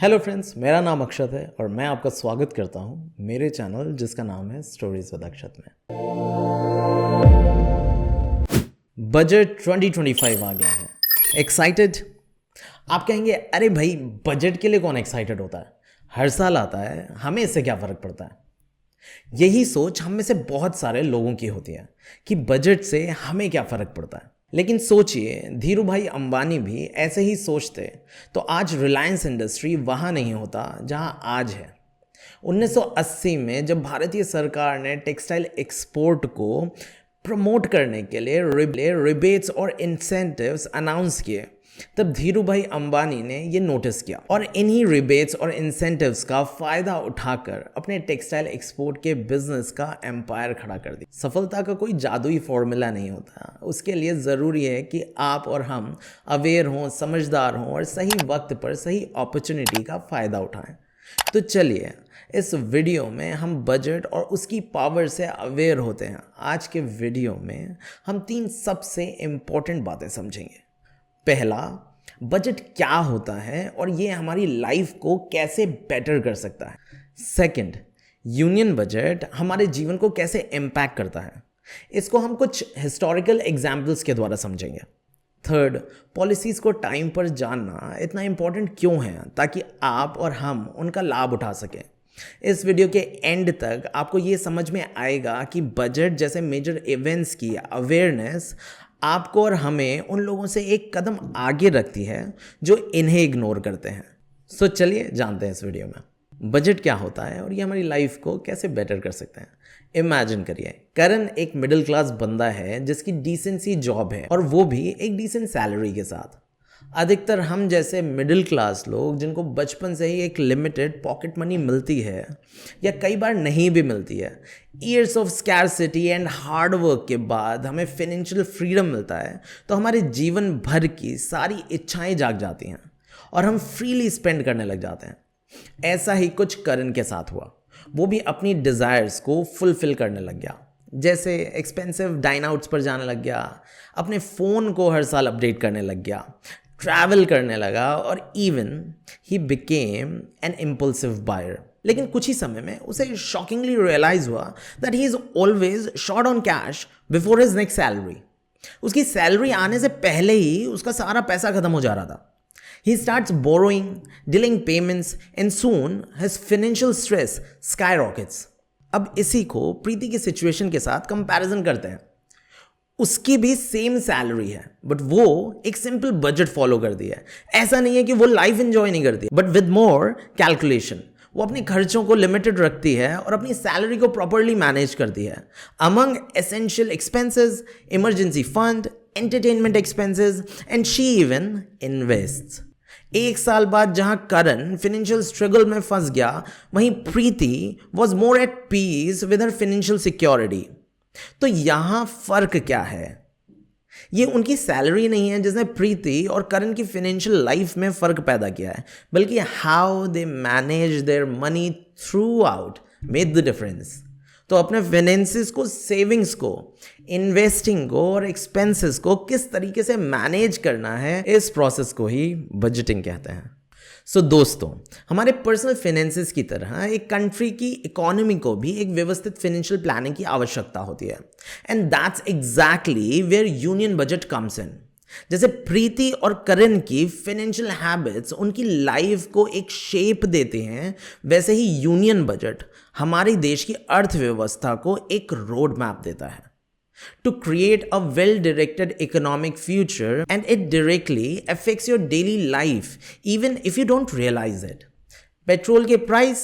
Hello friends, मेरा नाम अक्षत है और मैं आपका स्वागत करता हूं मेरे चैनल जिसका नाम है स्टोरीज विद अक्षत में। बजट 2025 आ गया है। एक्साइटेड? आप कहेंगे अरे भाई, बजट के लिए कौन एक्साइटेड होता है? हर साल आता है, हमें इससे क्या फ़र्क पड़ता है? यही सोच हम में से बहुत सारे लोगों की होती है कि बजट से हमें क्या फ़र्क पड़ता है। लेकिन सोचिए, धीरू भाई अंबानी भी ऐसे ही सोचते तो आज रिलायंस इंडस्ट्री वहाँ नहीं होता जहाँ आज है। 1980 में जब भारतीय सरकार ने टेक्सटाइल एक्सपोर्ट को प्रमोट करने के लिए रिबेट्स और इंसेंटिव्स अनाउंस किए, तब धीरू भाई अंबानी ने ये नोटिस किया और इन्हीं रिबेट्स और इंसेंटिव्स का फ़ायदा उठाकर अपने टेक्सटाइल एक्सपोर्ट के बिजनेस का एम्पायर खड़ा कर दिया। सफलता का कोई जादुई फॉर्मूला नहीं होता, उसके लिए ज़रूरी है कि आप और हम अवेयर हों, समझदार हों और सही वक्त पर सही अपॉर्चुनिटी का फ़ायदा उठाएं। तो चलिए, इस वीडियो में हम बजट और उसकी पावर से अवेयर होते हैं। आज के वीडियो में हम 3 सबसे इम्पोर्टेंट बातें समझेंगे। पहला, बजट क्या होता है और ये हमारी लाइफ को कैसे बेटर कर सकता है। सेकंड, यूनियन बजट हमारे जीवन को कैसे इम्पैक्ट करता है, इसको हम कुछ हिस्टोरिकल एग्जाम्पल्स के द्वारा समझेंगे। थर्ड, पॉलिसीज़ को टाइम पर जानना इतना इम्पोर्टेंट क्यों है ताकि आप और हम उनका लाभ उठा सकें। इस वीडियो के एंड तक आपको ये समझ में आएगा कि बजट जैसे मेजर इवेंट्स की अवेयरनेस आपको और हमें उन लोगों से एक कदम आगे रखती है जो इन्हें इग्नोर करते हैं। सो चलिए जानते हैं इस वीडियो में बजट क्या होता है और ये हमारी लाइफ को कैसे बेटर कर सकते हैं। इमेजिन करिए, करण एक मिडिल क्लास बंदा है जिसकी डिसेंट सी जॉब है और वो भी एक डिसेंट सैलरी के साथ। अधिकतर हम जैसे मिडिल क्लास लोग जिनको बचपन से ही एक लिमिटेड पॉकेट मनी मिलती है या कई बार नहीं भी मिलती है, years of scarcity and hard work के बाद हमें फाइनेंशियल फ्रीडम मिलता है तो हमारे जीवन भर की सारी इच्छाएं जाग जाती हैं और हम फ्रीली स्पेंड करने लग जाते हैं। ऐसा ही कुछ करण के साथ हुआ। वो भी अपनी डिज़ायर्स को फुलफिल करने लग गया, जैसे एक्सपेंसिव डाइन आउट्स पर जाने लग गया, अपने फ़ोन को हर साल अपडेट करने लग गया, ट्रैवल करने लगा और even he became an impulsive buyer. लेकिन कुछ ही समय में उसे शॉकिंगली रियलाइज हुआ that he is always short on cash before his next salary. उसकी सैलरी आने से पहले ही उसका सारा पैसा खत्म हो जा रहा था। He starts borrowing, delaying payments, and soon his financial stress skyrockets. अब इसी को प्रीति की सिचुएशन के साथ कंपैरिजन करते हैं। उसकी भी सेम सैलरी है बट वो एक सिंपल बजट फॉलो करती है। ऐसा नहीं है कि वो लाइफ एंजॉय नहीं करती, बट विद मोर कैलकुलेशन वो अपने खर्चों को लिमिटेड रखती है और अपनी सैलरी को प्रॉपरली मैनेज करती है। Among essential expenses, emergency fund, entertainment expenses and she even invests. एक साल बाद जहां करण फाइनेंशियल स्ट्रगल में फंस गया, वहीं Preeti was more at peace with her financial security. तो यहां फर्क क्या है? ये उनकी सैलरी नहीं है जिसने प्रीति और करण की फाइनेंशियल लाइफ में फर्क पैदा किया है, बल्कि how they manage their money through out made the difference. तो अपने फाइनेंसेस को, सेविंग्स को, इन्वेस्टिंग को और एक्सपेंसेस को किस तरीके से मैनेज करना है, इस प्रोसेस को ही बजटिंग कहते हैं। सो दोस्तों, हमारे पर्सनल फाइनेंसेस की तरह एक कंट्री की इकोनॉमी को भी एक व्यवस्थित फाइनेंशियल प्लानिंग की आवश्यकता होती है, and that's exactly where union budget comes in. जैसे प्रीति और करण की फाइनेंशियल हैबिट्स उनकी लाइफ को एक शेप देते हैं, वैसे ही यूनियन बजट हमारे देश की अर्थव्यवस्था को एक रोड मैप देता है to create a well-directed economic future, and it directly affects your daily life even if you don't realize it. Petrol के प्राइस,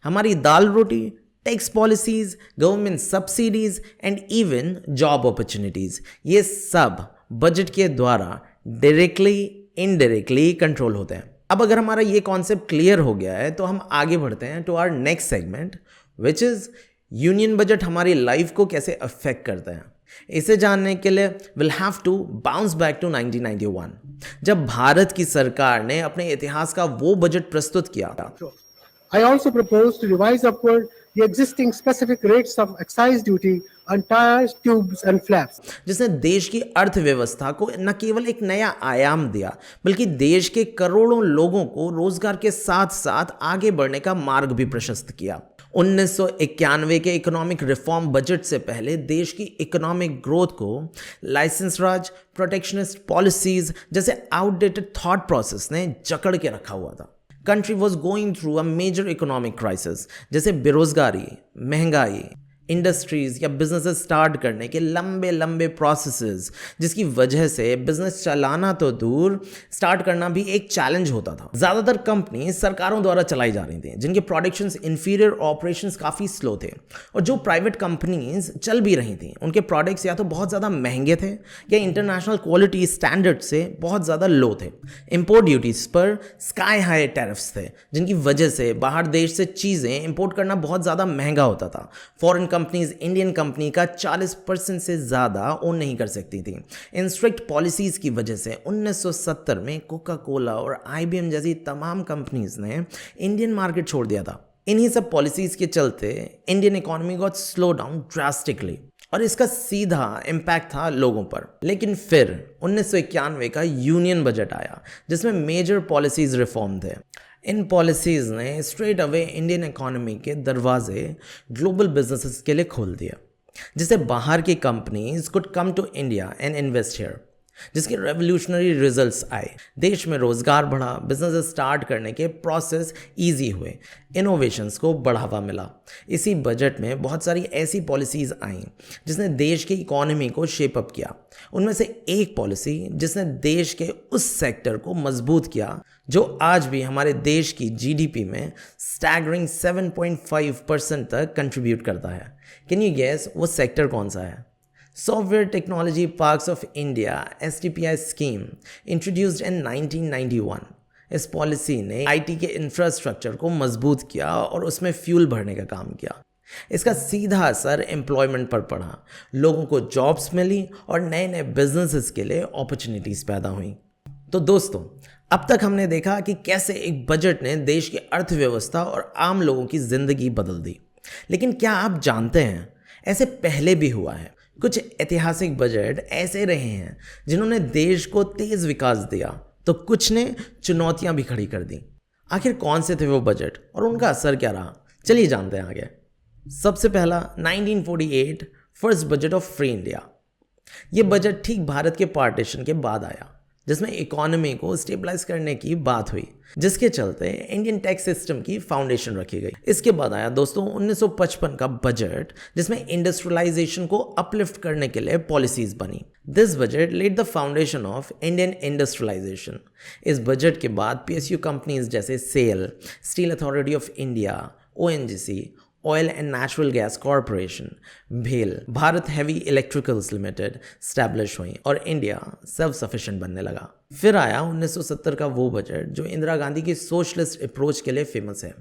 हमारी दाल रोटी, tax policies, government subsidies and even job opportunities, ये सब budget के द्वारा डायरेक्टली इनडायरेक्टली कंट्रोल होते हैं। अब अगर हमारा ये कॉन्सेप्ट क्लियर हो गया है तो हम आगे बढ़ते हैं to our next segment, which is union budget हमारी लाइफ को कैसे अफेक्ट करता है। इसे जानने के लिए will have to bounce back to 1991, जब भारत की सरकार ने अपने इतिहास का वो बजट प्रस्तुत किया। I also propose to revise upward the existing specific rates of excise duty on tires, tubes, and flaps. जिसने देश की अर्थव्यवस्था को न केवल एक नया आयाम दिया बल्कि देश के करोड़ों लोगों को रोजगार के साथ साथ आगे बढ़ने का मार्ग भी प्रशस्त किया। 1991 के इकोनॉमिक रिफॉर्म बजट से पहले देश की इकोनॉमिक ग्रोथ को लाइसेंस राज, प्रोटेक्शनिस्ट पॉलिसीज जैसे आउटडेटेड थॉट प्रोसेस ने जकड़ के रखा हुआ था। Country was going through a major economic crisis जैसे बेरोजगारी, महंगाई, इंडस्ट्रीज या बिजनेसेस स्टार्ट करने के लंबे लंबे प्रोसेसेस, जिसकी वजह से बिजनेस चलाना तो दूर स्टार्ट करना भी एक चैलेंज होता था। ज़्यादातर कंपनी सरकारों द्वारा चलाई जा रही थी जिनके प्रोडक्शंस इंफीरियर ऑपरेशंस काफ़ी स्लो थे, और जो प्राइवेट कंपनीज चल भी रही थी उनके प्रोडक्ट्स या तो बहुत ज़्यादा महंगे थे या इंटरनेशनल क्वालिटी स्टैंडर्ड से बहुत ज़्यादा लो थे। इम्पोर्ट ड्यूटीज़ पर स्काई हाई टैरिफ्स थे जिनकी वजह से बाहर देश से चीज़ें इंपोर्ट करना बहुत ज़्यादा महंगा होता था। फॉरेन कंपनीज इंडियन कंपनी का 40% से ज़्यादा ओन नहीं कर सकती थी। इन स्ट्रिक्ट पॉलिसीज़ की वजह से 1970 में कोका कोला और IBM जैसी तमाम कंपनीज ने इंडियन मार्केट छोड़ दिया था। इन्हीं सब पॉलिसीज़ के चलते Indian economy got slow down drastically, और इसका सीधा इम्पैक्ट था लोगों पर। लेकिन फिर 1991 का यूनियन बजट आया जिसमें मेजर पॉलिसीज़ रिफॉर्म थे। इन पॉलिसीज़ ने स्ट्रेट अवे इंडियन इकोनॉमी के दरवाजे ग्लोबल बिजनेसेस के लिए खोल दिया, जिससे बाहर की companies could come to India and invest here, जिसके रेवोल्यूशनरी रिजल्ट्स आए। देश में रोजगार बढ़ा, बिजनेस स्टार्ट करने के प्रोसेस इजी हुए, इनोवेशंस को बढ़ावा मिला। इसी बजट में बहुत सारी ऐसी पॉलिसीज़ आईं जिसने देश की इकोनॉमी को शेप अप किया। उनमें से एक पॉलिसी जिसने देश के उस सेक्टर को मजबूत किया जो आज भी हमारे देश की GDP में स्टैगरिंग 7.5% तक कंट्रीब्यूट करता है। कैन यू गेस वो सेक्टर कौन सा है? Software Technology Parks of India STPI scheme introduced in 1991। इस पॉलिसी ने IT के इंफ्रास्ट्रक्चर को मजबूत किया और उसमें फ्यूल भरने का काम किया। इसका सीधा असर एम्प्लॉयमेंट पर पड़ा, लोगों को जॉब्स मिली और नए नए बिजनेसेस के लिए अपॉर्चुनिटीज़ पैदा हुई। तो दोस्तों, अब तक हमने देखा कि कैसे एक बजट ने देश की अर्थव्यवस्था और आम लोगों की ज़िंदगी बदल दी। लेकिन क्या आप जानते हैं ऐसे पहले भी हुआ है? कुछ ऐतिहासिक बजट ऐसे रहे हैं जिन्होंने देश को तेज विकास दिया, तो कुछ ने चुनौतियां भी खड़ी कर दी। आखिर कौन से थे वो बजट और उनका असर क्या रहा? चलिए जानते हैं आगे। सबसे पहला 1948 first budget of free India. ये बजट ठीक भारत के पार्टीशन के बाद आया, जिसमें इकोनॉमी को स्टेबलाइज करने की बात हुई, जिसके चलते इंडियन टैक्स सिस्टम की फाउंडेशन रखी गई। इसके बाद आया दोस्तों 1955 का बजट, जिसमें इंडस्ट्रियलाइजेशन को अपलिफ्ट करने के लिए पॉलिसीज बनी। This budget led the foundation of Indian industrialisation. इस बजट के बाद PSU कंपनीज जैसे SAIL, steel authority of India, ONGC, oil and natural gas corporation, भेल, Bharat heavy electricals limited establish हुई और इंडिया सेल्फ सफिशिएंट बनने लगा। फिर आया 1970 का वो बजट जो इंदिरा गांधी की सोशलिस्ट अप्रोच के लिए फेमस है।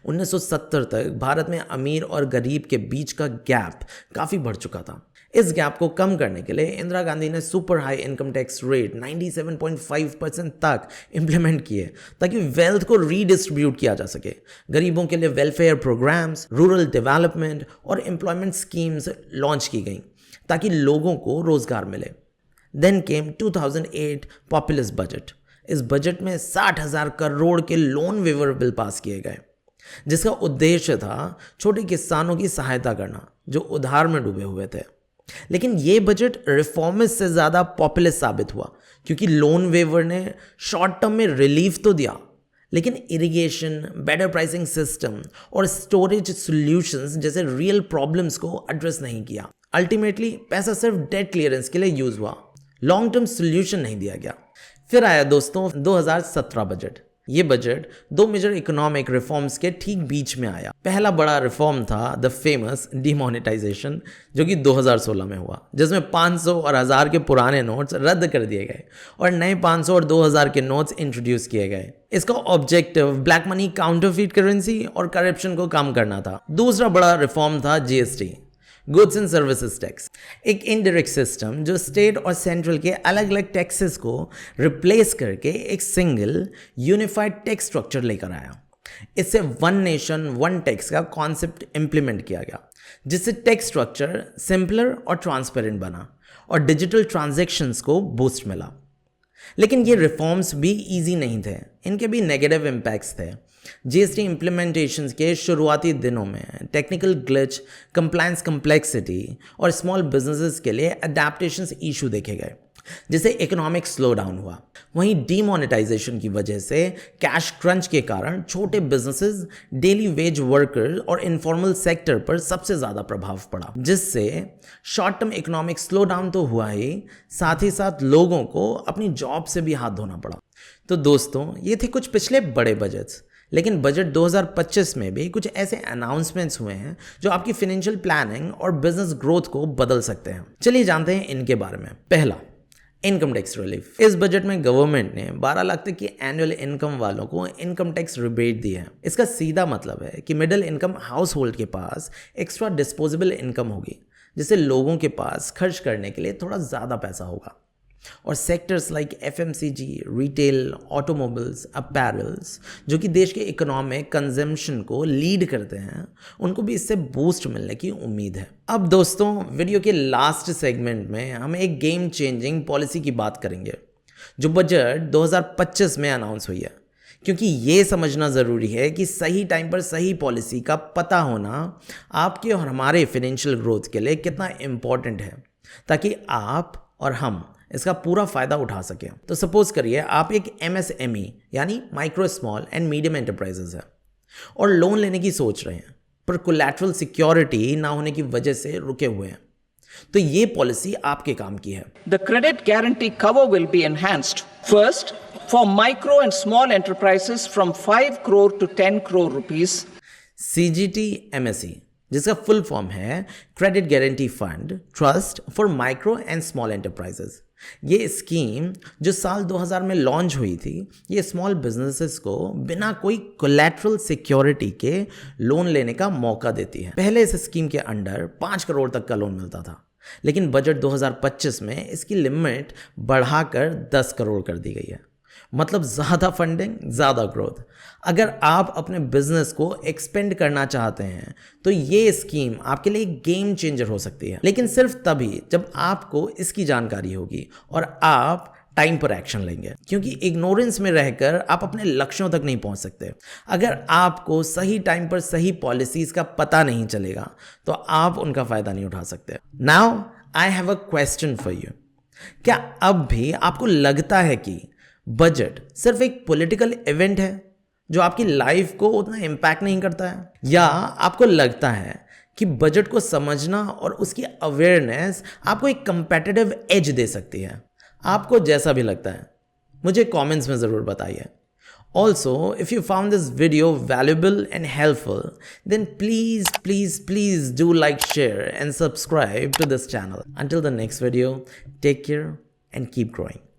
1970 तक भारत में अमीर और गरीब के बीच का गैप काफ़ी बढ़ चुका था। इस गैप को कम करने के लिए इंदिरा गांधी ने super high income tax rate 97.5% तक इम्प्लीमेंट किए ताकि वेल्थ को रीडिस्ट्रीब्यूट किया जा सके। गरीबों के लिए वेलफेयर प्रोग्राम्स, रूरल डेवलपमेंट और एम्प्लॉयमेंट स्कीम्स लॉन्च की गई ताकि लोगों को रोजगार मिले। Then came 2008 populist budget. इस बजट में 60,000 करोड़ के लोन वेवर बिल पास किए गए, जिसका उद्देश्य था छोटे किसानों की सहायता करना जो उधार में डूबे हुए थे। लेकिन ये बजट रिफॉर्मिस्ट से ज़्यादा पॉपुलर साबित हुआ क्योंकि लोन वेवर ने शॉर्ट टर्म में रिलीफ तो दिया, लेकिन इरिगेशन, बेटर प्राइसिंग सिस्टम और स्टोरेज सॉल्यूशंस जैसे रियल प्रॉब्लम्स को एड्रेस नहीं किया। अल्टीमेटली पैसा सिर्फ डेट क्लियरेंस के लिए यूज हुआ, लॉन्ग टर्म सॉल्यूशन नहीं दिया गया। फिर आया दोस्तों 2017 बजट। ये बजट दो मेजर इकोनॉमिक रिफॉर्म्स के ठीक बीच में आया। पहला बड़ा रिफॉर्म था द फेमस डिमोनेटाइजेशन, जो कि 2016 में हुआ, जिसमें 500 और 1000 के पुराने नोट्स रद्द कर दिए गए और नए 500 और 2000 के नोट्स इंट्रोड्यूस किए गए। इसका objective black money, counterfeit currency और करप्शन को कम करना था। दूसरा बड़ा रिफॉर्म था GST, goods and services tax, एक इनडायरेक्ट सिस्टम जो स्टेट और सेंट्रल के अलग अलग टैक्सेस को रिप्लेस करके एक सिंगल यूनिफाइड टैक्स स्ट्रक्चर लेकर आया। इससे वन नेशन वन टैक्स का कॉन्सेप्ट इंप्लीमेंट किया गया, जिससे टैक्स स्ट्रक्चर सिंपलर और ट्रांसपेरेंट बना और डिजिटल ट्रांजैक्शंस को बूस्ट मिला। लेकिन ये रिफॉर्म्स भी इजी नहीं थे, इनके भी नेगेटिव इम्पैक्ट्स थे। जीएसटी इम्प्लीमेंटेशंस के शुरुआती दिनों में टेक्निकल ग्लिच, कंप्लायंस कम्प्लेक्सिटी और स्मॉल बिजनेसेस के लिए अडेप्टेशंस इशू देखे गए, जिससे इकोनॉमिक स्लो डाउन हुआ। वहीं डीमोनेटाइजेशन की वजह से कैश क्रंच के कारण छोटे बिजनेसेस, डेली वेज वर्कर और इनफॉर्मल सेक्टर पर सबसे ज़्यादा प्रभाव पड़ा, जिससे short term economic slow down तो हुआ ही, साथ ही साथ लोगों को अपनी जॉब से भी हाथ धोना पड़ा। तो दोस्तों, ये थे कुछ पिछले बड़े बजट्स, लेकिन बजट 2025 में भी कुछ ऐसे अनाउंसमेंट्स हुए हैं जो आपकी फाइनेंशियल प्लानिंग और बिजनेस ग्रोथ को बदल सकते हैं। चलिए जानते हैं इनके बारे में। पहला, इनकम टैक्स रिलीफ। इस बजट में गवर्नमेंट ने 12 लाख तक की एनुअल इनकम वालों को इनकम टैक्स रिबेट दी है। इसका सीधा मतलब है कि मिडिल इनकम हाउस होल्ड के पास एक्स्ट्रा डिस्पोजेबल इनकम होगी, जिससे लोगों के पास खर्च करने के लिए थोड़ा ज़्यादा पैसा होगा। और sectors like FMCG, retail, automobiles, apparels, जो कि देश के इकोनॉमिक कंजम्पशन को लीड करते हैं, उनको भी इससे बूस्ट मिलने की उम्मीद है। अब दोस्तों, वीडियो के लास्ट सेगमेंट में हम एक गेम चेंजिंग पॉलिसी की बात करेंगे जो बजट 2025 में अनाउंस हुई है, क्योंकि ये समझना ज़रूरी है कि सही टाइम पर सही पॉलिसी का पता होना आपके और हमारे फाइनेंशियल ग्रोथ के लिए कितना इम्पॉर्टेंट है, ताकि आप और हम इसका पूरा फ़ायदा उठा सकें। तो सपोज करिए आप एक MSME यानी micro small and medium enterprises है और लोन लेने की सोच रहे हैं, पर कोलैटरल सिक्योरिटी ना होने की वजह से रुके हुए हैं, तो ये पॉलिसी आपके काम की है। The credit guarantee cover will be enhanced. First, for micro and small enterprises from 5 crore to 10 crore rupees. CGTMSE, जिसका फुल फॉर्म है credit guarantee fund trust for micro and small enterprises. ये scheme जो साल 2000 में launch हुई थी, ये small businesses को बिना कोई कोलैटरल सिक्योरिटी के लोन लेने का मौका देती है। पहले इस स्कीम के अंडर 5 करोड़ तक का लोन मिलता था, लेकिन बजट 2025 में इसकी लिमिट बढ़ाकर 10 करोड़ कर दी गई है। मतलब ज़्यादा फंडिंग, ज़्यादा ग्रोथ। अगर आप अपने बिजनेस को एक्सपेंड करना चाहते हैं तो ये स्कीम आपके लिए गेम चेंजर हो सकती है, लेकिन सिर्फ तभी जब आपको इसकी जानकारी होगी और आप टाइम पर एक्शन लेंगे, क्योंकि इग्नोरेंस में रहकर आप अपने लक्ष्यों तक नहीं पहुंच सकते। अगर आपको सही टाइम पर सही पॉलिसीज का पता नहीं चलेगा तो आप उनका फ़ायदा नहीं उठा सकते। Now I have a question for you. क्या अब भी आपको लगता है कि बजट सिर्फ एक पॉलिटिकल इवेंट है जो आपकी लाइफ को उतना इम्पैक्ट नहीं करता है, या आपको लगता है कि बजट को समझना और उसकी अवेयरनेस आपको एक कंपेटिटिव एज दे सकती है? आपको जैसा भी लगता है मुझे कमेंट्स में ज़रूर बताइए। Also, if you found this video valuable and helpful, then please do like, share and subscribe to this channel. Until the next video, take care and keep growing.